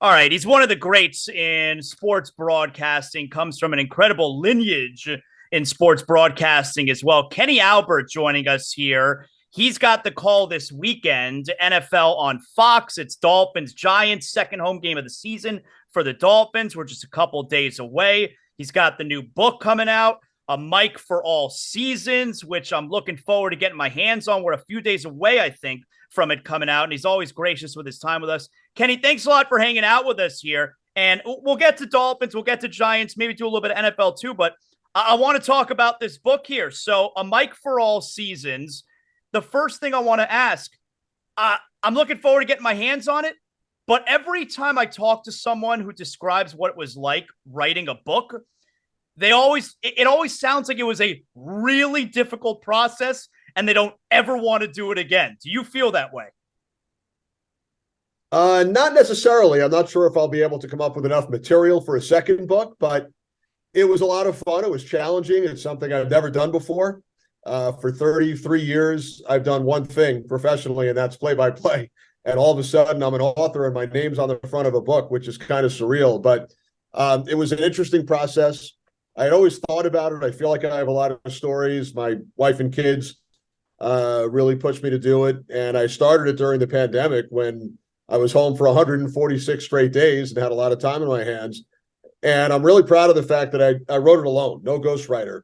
All right, he's one of the greats in sports broadcasting, comes from an incredible lineage in sports broadcasting as well. Kenny Albert joining us here. He's got the call this weekend, NFL on Fox. It's Dolphins Giants, second home game of the season for the Dolphins. We're just a couple days away. He's got the new book coming out, A Mic for All Seasons, which I'm looking forward to getting my hands on. We're a few days away, I think, from it coming out, and he's always gracious with his time with us. Kenny, thanks a lot for hanging out with us here. And we'll get to Dolphins, we'll get to Giants, maybe do a little bit of NFL too, but I want to talk about this book here. So, A Mic for All Seasons. The first thing I want to ask, I'm looking forward to getting my hands on it, but every time I talk to someone who describes what it was like writing a book, it always sounds like it was a really difficult process and they don't ever want to do it again. Do you feel that way? Not necessarily. I'm not sure if I'll be able to come up with enough material for a second book, but it was a lot of fun. It was challenging. It's something I've never done before. For 33 years, I've done one thing professionally, and that's play-by-play. And all of a sudden, I'm an author, and my name's on the front of a book, which is kind of surreal. But it was an interesting process. I had always thought about it. I feel like I have a lot of stories. My wife and kids really pushed me to do it. And I started it during the pandemic when I was home for 146 straight days and had a lot of time in my hands. And I'm really proud of the fact that I wrote it alone, no ghostwriter.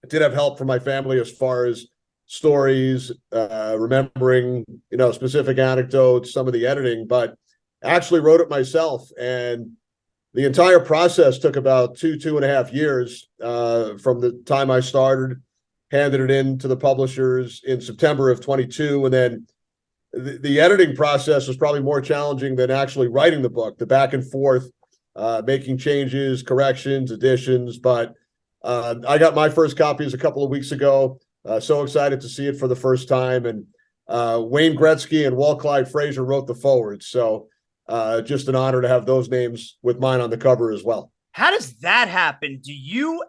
I did have help from my family as far as stories, remembering, specific anecdotes, some of the editing, but I actually wrote it myself. And the entire process took about 2.5 years from the time I started, handed it in to the publishers in September of 22. And then the editing process was probably more challenging than actually writing the book, the back and forth, making changes, corrections, additions. But I got my first copies a couple of weeks ago. So excited to see it for the first time. And Wayne Gretzky and Walt Clyde Frazier wrote the foreword. So just an honor to have those names with mine on the cover as well. How does that happen? Do you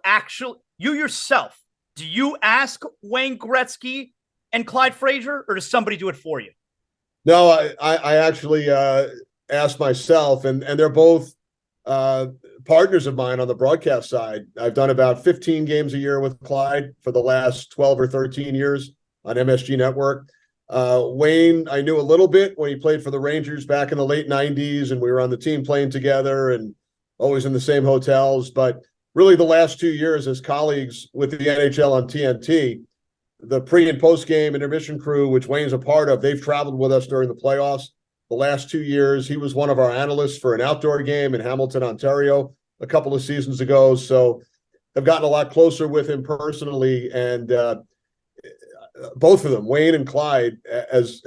yourself, do you ask Wayne Gretzky and Clyde Frazier, or does somebody do it for you? No, I actually asked myself, and they're both partners of mine on the broadcast side. I've done about 15 games a year with Clyde for the last 12 or 13 years on MSG Network. Wayne, I knew a little bit when he played for the Rangers back in the late 90s, and we were on the team playing together and always in the same hotels. But really the last 2 years as colleagues with the NHL on TNT, the pre and post game intermission crew, which Wayne's a part of, they've traveled with us during the playoffs. The last 2 years, he was one of our analysts for an outdoor game in Hamilton, Ontario, a couple of seasons ago. So I've gotten a lot closer with him personally. And both of them, Wayne and Clyde, as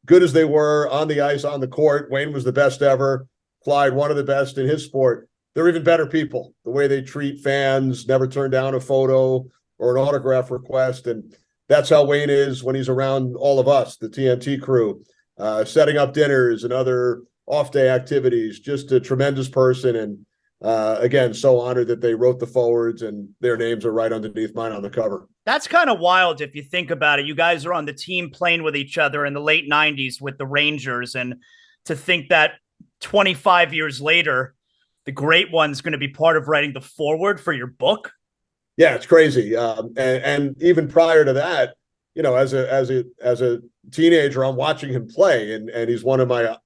good as they were on the ice, on the court, Wayne was the best ever. Clyde, one of the best in his sport. They're even better people. The way they treat fans, never turn down a photo or an autograph request. And that's how Wayne is when he's around all of us, the TNT crew, setting up dinners and other off-day activities. Just a tremendous person. And again, so honored that they wrote the forwards and their names are right underneath mine on the cover. That's kind of wild if you think about it. You guys are on the team playing with each other in the late 90s with the Rangers. And to think that 25 years later, the great one's going to be part of writing the foreword for your book. Yeah, it's crazy. And even prior to that, as a teenager, I'm watching him play, and he's one of my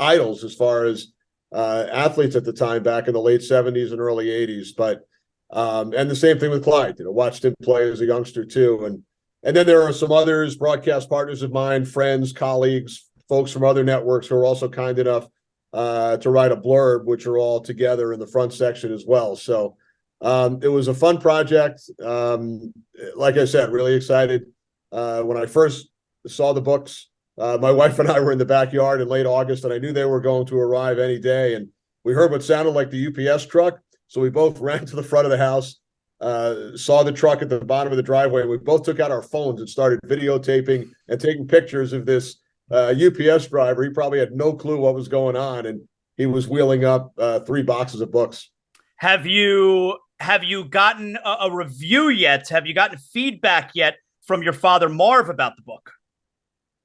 idols as far as athletes at the time back in the late 70s and early 80s. But and the same thing with Clyde. Watched him play as a youngster too. And then there are some others, broadcast partners of mine, friends, colleagues, folks from other networks who are also kind enough to write a blurb, which are all together in the front section as well. So it was a fun project. Like I said, really excited. When I first saw the books, my wife and I were in the backyard in late August, and I knew they were going to arrive any day. And we heard what sounded like the UPS truck. So we both ran to the front of the house, saw the truck at the bottom of the driveway. We both took out our phones and started videotaping and taking pictures of this UPS driver. He probably had no clue what was going on, and he was wheeling up 3 boxes of books. Have you gotten a review yet? Have you gotten feedback yet from your father, Marv, about the book?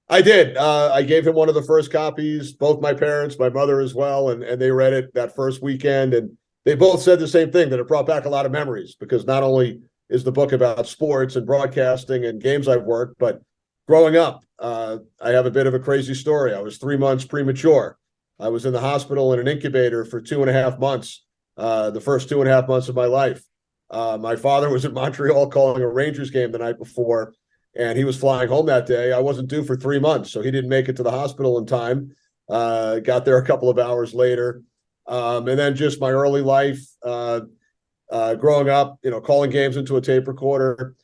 I did. I gave him one of the first copies, both my parents, my mother as well, and they read it that first weekend. And they both said the same thing, that it brought back a lot of memories, because not only is the book about sports and broadcasting and games I've worked, but growing up, I have a bit of a crazy story. I was 3 months premature. I was in the hospital in an incubator for 2.5 months, the first 2.5 months of my life. My father was in Montreal calling a Rangers game the night before, and he was flying home that day. I wasn't due for 3 months, so he didn't make it to the hospital in time. Got there a couple of hours later. And then just my early life, growing up, calling games into a tape recorder.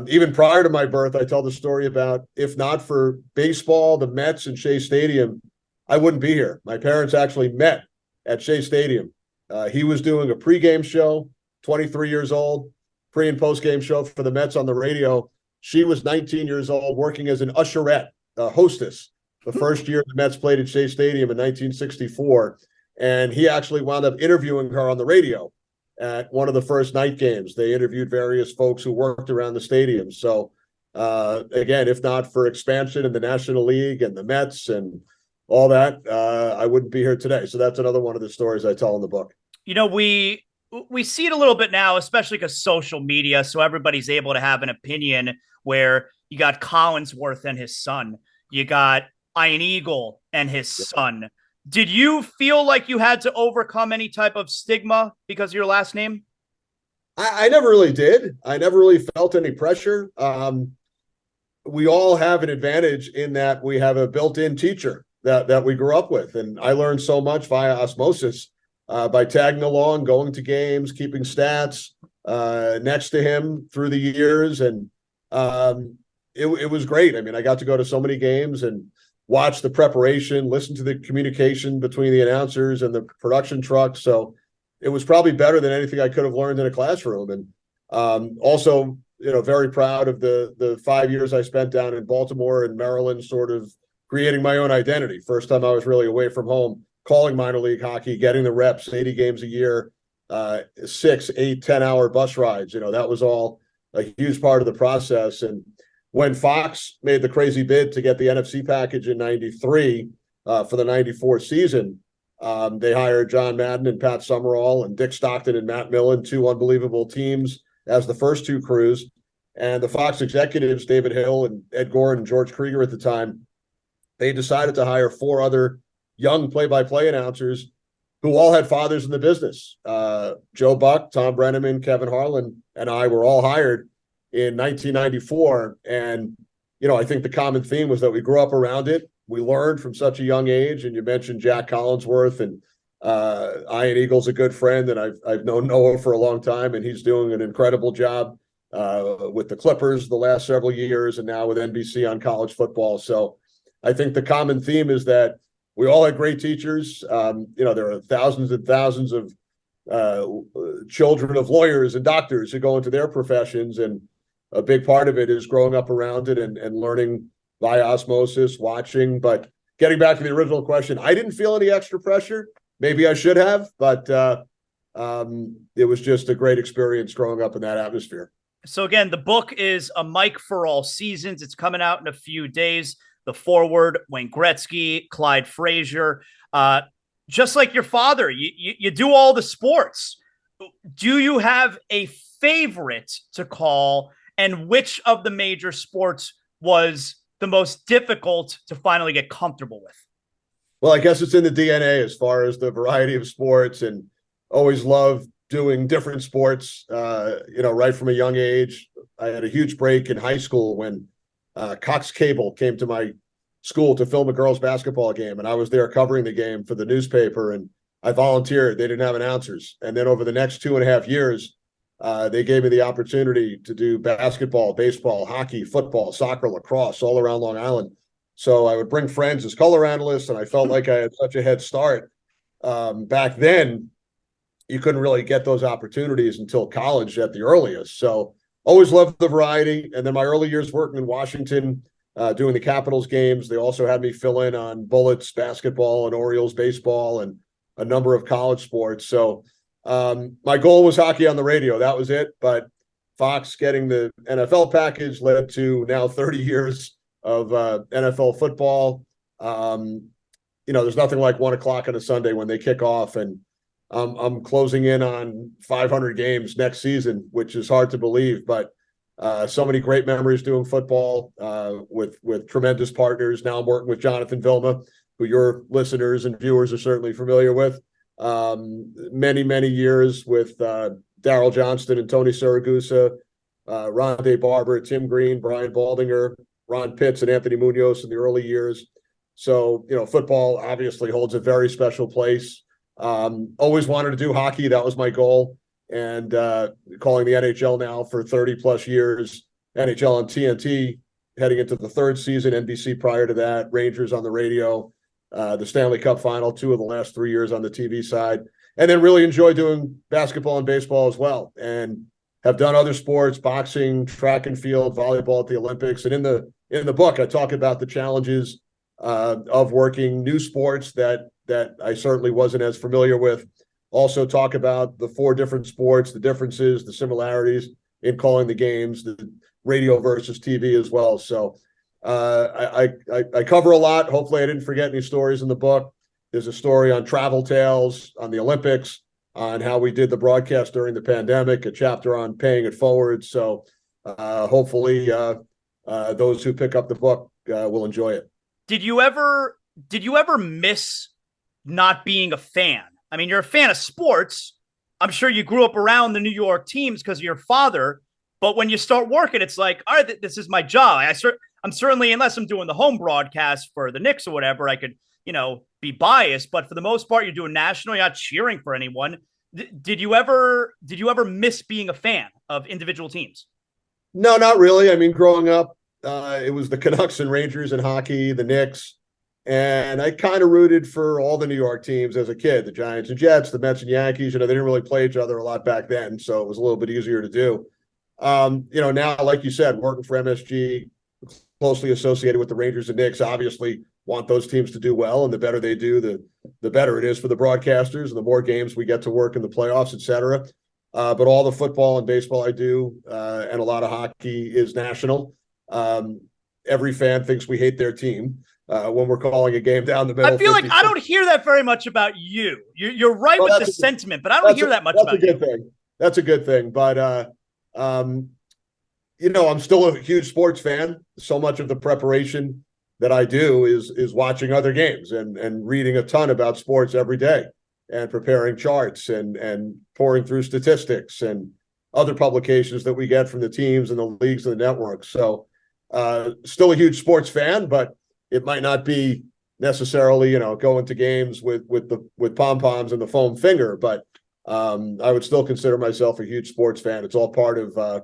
Even prior to my birth, I tell the story about, if not for baseball, the Mets and Shea Stadium, I wouldn't be here. My parents actually met at Shea Stadium. He was doing a pregame show, 23 years old, pre and post-game show for the Mets on the radio. She was 19 years old, working as an usherette, hostess, the first year the Mets played at Shea Stadium in 1964. And he actually wound up interviewing her on the radio at one of the first night games. They interviewed various folks who worked around the stadium. So, again, if not for expansion in the National League and the Mets and all that, I wouldn't be here today. So that's another one of the stories I tell in the book. We see it a little bit now, especially because social media, so everybody's able to have an opinion, where you got Collinsworth and his son, you got Ian Eagle and his son. Did you feel like you had to overcome any type of stigma because of your last name? I never really did. I never really felt any pressure. We all have an advantage in that we have a built-in teacher that we grew up with. And I learned so much via osmosis, by tagging along, going to games, keeping stats next to him through the years. And it was great. I mean, I got to go to so many games and watch the preparation, listen to the communication between the announcers and the production truck. So it was probably better than anything I could have learned in a classroom. And also, very proud of the 5 years I spent down in Baltimore and Maryland, sort of creating my own identity. First time I was really away from home, calling minor league hockey, getting the reps, 80 games a year, 6, 8, 10-hour bus rides. That was all a huge part of the process. And when Fox made the crazy bid to get the NFC package in 93 for the 94 season, they hired John Madden and Pat Summerall and Dick Stockton and Matt Millen, two unbelievable teams, as the first two crews. And the Fox executives, David Hill and Ed Gore and George Krieger at the time, they decided to hire 4 other young play-by-play announcers who all had fathers in the business. Joe Buck, Tom Brenneman, Kevin Harlan, and I were all hired in 1994. And, I think the common theme was that we grew up around it. We learned from such a young age. And you mentioned Jack Collinsworth, and Ian Eagle's a good friend. And I've known Noah for a long time, and he's doing an incredible job with the Clippers the last several years, and now with NBC on college football. So I think the common theme is that we all had great teachers. There are thousands and thousands of children of lawyers and doctors who go into their professions. And a big part of it is growing up around it and learning by osmosis, watching. But getting back to the original question, I didn't feel any extra pressure. Maybe I should have, but it was just a great experience growing up in that atmosphere. So again, the book is A Mike for All Seasons. It's coming out in a few days. The foreword, Wayne Gretzky, Clyde Frazier. Just like your father, you do all the sports. Do you have a favorite to call, and which of the major sports was the most difficult to finally get comfortable with? Well, I guess it's in the DNA as far as the variety of sports, and always loved doing different sports, right from a young age. I had a huge break in high school when Cox Cable came to my school to film a girls' basketball game, and I was there covering the game for the newspaper, and I volunteered. They didn't have announcers. And then over the next 2.5 years, they gave me the opportunity to do basketball, baseball, hockey, football, soccer, lacrosse, all around Long Island. So I would bring friends as color analysts, and I felt like I had such a head start. Back then, you couldn't really get those opportunities until college at the earliest. So always loved the variety. And then my early years working in Washington, doing the Capitals games, they also had me fill in on Bullets basketball and Orioles baseball and a number of college sports. So my goal was hockey on the radio. That was it. But Fox getting the NFL package led to now 30 years of NFL football. There's nothing like 1:00 on a Sunday when they kick off, and I'm closing in on 500 games next season, which is hard to believe, but so many great memories doing football with tremendous partners. Now I'm working with Jonathan Vilma, who your listeners and viewers are certainly familiar with. Many years with Daryl Johnston and Tony Siragusa, Rondé Barber, Tim Green, Brian Baldinger, Ron Pitts, and Anthony Munoz in the early years. So, football obviously holds a very special place. Always wanted to do hockey. That was my goal. And calling the NHL now for 30 plus years, NHL on TNT, heading into the third season, NBC prior to that, Rangers on the radio, the Stanley Cup final, 2 of the last 3 years on the TV side, and then really enjoy doing basketball and baseball as well. And have done other sports, boxing, track and field, volleyball at the Olympics. And in the book, I talk about the challenges of working new sports that I certainly wasn't as familiar with. Also talk about the 4 different sports, the differences, the similarities in calling the games, the radio versus TV as well. So I cover a lot. Hopefully I didn't forget any stories in the book. There's a story on travel tales, on the Olympics, on how we did the broadcast during the pandemic, a chapter on paying it forward. So hopefully those who pick up the book will enjoy it. Did you ever miss not being a fan? I mean, you're a fan of sports. I'm sure you grew up around the New York teams because of your father. But when you start working, it's like, all right, this is my job. I'm certainly, unless I'm doing the home broadcast for the Knicks or whatever, I could, be biased. But for the most part, you're doing national. You're not cheering for anyone. Did you ever miss being a fan of individual teams? No, not really. I mean, growing up, it was the Canucks and Rangers in hockey, the Knicks. And I kind of rooted for all the New York teams as a kid, the Giants and Jets, the Mets and Yankees. They didn't really play each other a lot back then, so it was a little bit easier to do. Now, like you said, working for MSG, closely associated with the Rangers and Knicks, obviously want those teams to do well. And the better they do, the better it is for the broadcasters, and the more games we get to work in the playoffs, et cetera. But all the football and baseball I do, and a lot of hockey, is national. Every fan thinks we hate their team when we're calling a game down the middle. I feel like I don't hear that very much about you. You're right with the sentiment, but I don't hear that much about you. That's a good thing. That's a good thing. But, I'm still a huge sports fan. So much of the preparation that I do is watching other games and reading a ton about sports every day, and preparing charts and pouring through statistics and other publications that we get from the teams and the leagues and the networks. So still a huge sports fan, but it might not be necessarily, going to games with pom-poms and the foam finger, but I would still consider myself a huge sports fan. It's all part of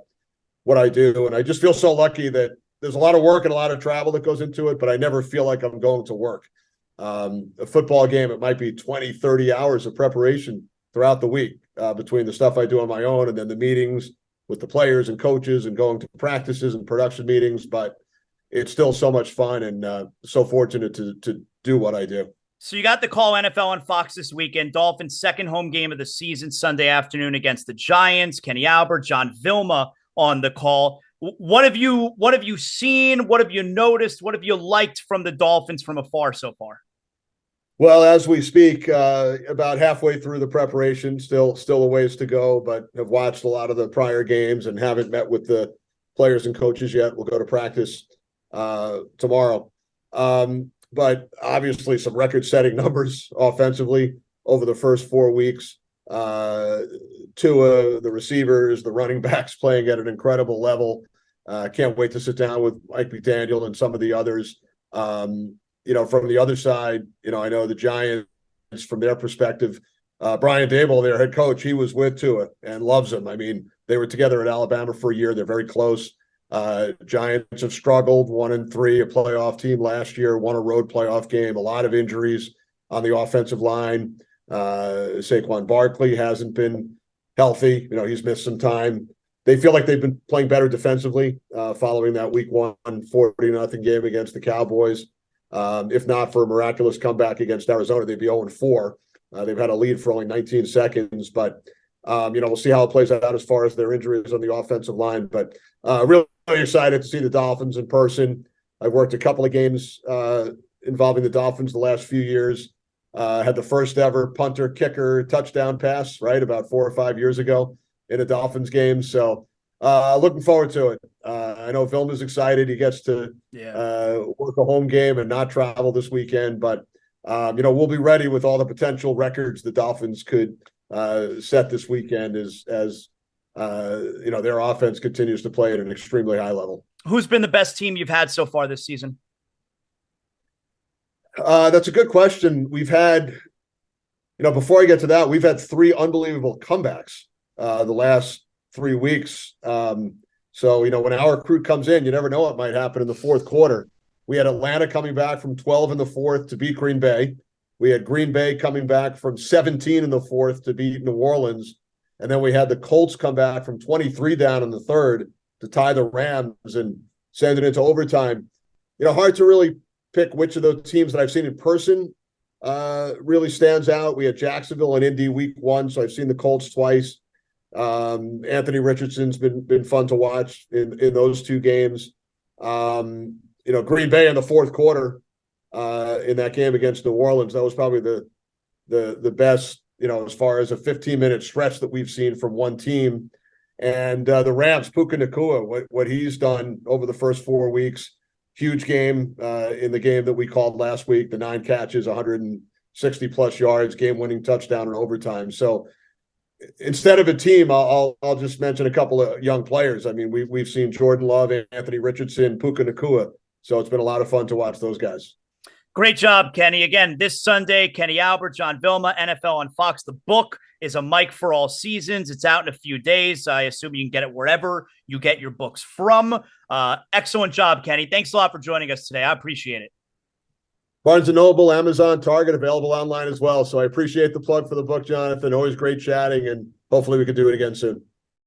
what I do. And I just feel so lucky that there's a lot of work and a lot of travel that goes into it, but I never feel like I'm going to work. A football game, it might be 20, 30 hours of preparation throughout the week between the stuff I do on my own and then the meetings with the players and coaches and going to practices and production meetings. But it's still so much fun, and so fortunate to do what I do. So you got the call NFL on Fox this weekend. Dolphins' second home game of the season, Sunday afternoon against the Giants. Kenny Albert, John Vilma on the call. What have you seen? What have you noticed? What have you liked from the Dolphins from afar so far? Well, as we speak, about halfway through the preparation, still a ways to go, but have watched a lot of the prior games and haven't met with the players and coaches yet. We'll go to practice tomorrow. But obviously some record-setting numbers offensively over the first 4 weeks. Tua, the receivers, the running backs playing at an incredible level. Can't wait to sit down with Mike McDaniel and some of the others. From the other side, I know the Giants, from their perspective, Brian Daboll, their head coach, he was with Tua and loves him. I mean, they were together at Alabama for a year. They're very close. Giants have struggled, 1-3, a playoff team last year, won a road playoff game, a lot of injuries on the offensive line. Saquon Barkley hasn't been healthy. He's missed some time. They feel like they've been playing better defensively following that week 1 40-0 game against the Cowboys. If not for a miraculous comeback against Arizona, they'd be 0-4. They've had a lead for only 19 seconds, but we'll see how it plays out as far as their injuries on the offensive line. But really excited to see the Dolphins in person. I've worked a couple of games involving the Dolphins the last few years. Had the first ever punter kicker touchdown pass, right, about 4 or 5 years ago in a Dolphins game. So looking forward to it. I know Vilma's excited. He gets to work a home game and not travel this weekend. But, we'll be ready with all the potential records the Dolphins could set this weekend as their offense continues to play at an extremely high level. Who's been the best team you've had so far this season? That's a good question. We've had, before I get to that, we've had 3 unbelievable comebacks the last 3 weeks. So, when our crew comes in, you never know what might happen in the fourth quarter. We had Atlanta coming back from 12 in the fourth to beat Green Bay. We had Green Bay coming back from 17 in the fourth to beat New Orleans. And then we had the Colts come back from 23 down in the third to tie the Rams and send it into overtime. Hard to really pick which of those teams that I've seen in person really stands out. We had Jacksonville and Indy week 1, so I've seen the Colts twice. Anthony Richardson's been fun to watch in those 2 games. Green Bay in the fourth quarter in that game against New Orleans, that was probably the best, as far as a 15-minute stretch that we've seen from one team. And the Rams, Puka Nacua, what he's done over the first 4 weeks, huge game in the game that we called last week, the 9 catches, 160-plus yards, game-winning touchdown in overtime. So instead of a team, I'll just mention a couple of young players. I mean, we've seen Jordan Love, Anthony Richardson, Puka Nacua. So it's been a lot of fun to watch those guys. Great job, Kenny. Again, this Sunday, Kenny Albert, John Vilma, NFL on Fox. The book is A Mic for All Seasons. It's out in a few days. I assume you can get it wherever you get your books from. Excellent job, Kenny. Thanks a lot for joining us today. I appreciate it. Barnes & Noble, Amazon, Target, available online as well. So I appreciate the plug for the book, Jonathan. Always great chatting, and hopefully we can do it again soon.